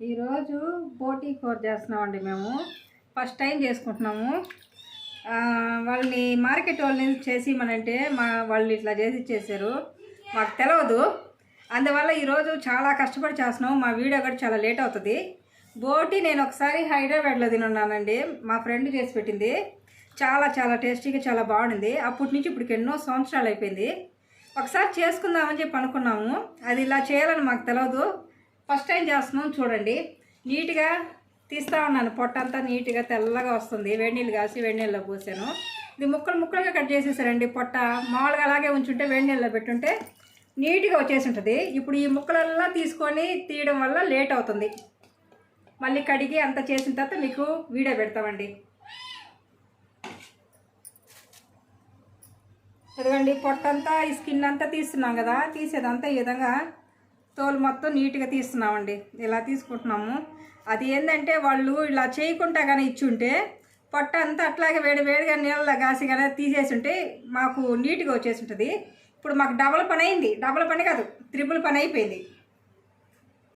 ఈరోజు బోటీ కూర చేస్తున్నామండి. మేము ఫస్ట్ టైం చేసుకుంటున్నాము. వాళ్ళని మార్కెట్ వాళ్ళని చేసి ఇమ్మనంటే వాళ్ళు ఇట్లా చేసి ఇచ్చేసారు. మాకు తెలియదు, అందువల్ల ఈరోజు చాలా కష్టపడి చేస్తున్నాము. మా వీడియో కూడా చాలా లేట్ అవుతుంది. బోటీ నేను ఒకసారి హైదరాబాద్లో తినున్నానండి. మా ఫ్రెండ్ చేసి పెట్టింది. చాలా చాలా టేస్టీగా చాలా బాగుంది. అప్పటి నుంచి ఇప్పటికి ఎన్నో సంవత్సరాలు అయిపోయింది. ఒకసారి చేసుకుందామని చెప్పి అనుకున్నాము. అది ఇలా చేయాలని మాకు తెలియదు. ఫస్ట్ టైం చేస్తున్నాం. చూడండి, నీట్గా తీస్తూ ఉన్నాను. పొట్టంతా నీట్గా తెల్లగా వస్తుంది. వేడి నీళ్ళు కాసి వేడి నీళ్ళలో పోసాను. ఇది ముక్కలు ముక్కలుగా కట్ చేసేసారండి. పొట్ట మామూలుగా అలాగే ఉంచుంటే వేడి నీళ్ళలో పెట్టుంటే నీట్గా వచ్చేసి ఉంటుంది. ఇప్పుడు ఈ ముక్కలల్లా తీసుకొని తీయడం వల్ల లేట్ అవుతుంది. మళ్ళీ కడిగి అంతా చేసిన తర్వాత మీకు వీడియో పెడతామండి. ఎదుగండి, పొట్టంతా ఈ స్కిన్ అంతా తీస్తున్నాం కదా, తీసేదంతా ఈ విధంగా తోలు మొత్తం నీట్గా తీస్తున్నామండి. ఇలా తీసుకుంటున్నాము. అది ఏంటంటే వాళ్ళు ఇలా చేయకుండా కానీ ఇచ్చుంటే పొట్ట అంతా అట్లాగే వేడిగా నీళ్ళ కాసి కానీ తీసేసి ఉంటే మాకు నీట్గా వచ్చేసి ఉంటుంది. ఇప్పుడు మాకు డబల్ పని అయింది. డబల్ పని కాదు, త్రిబుల్ పని అయిపోయింది.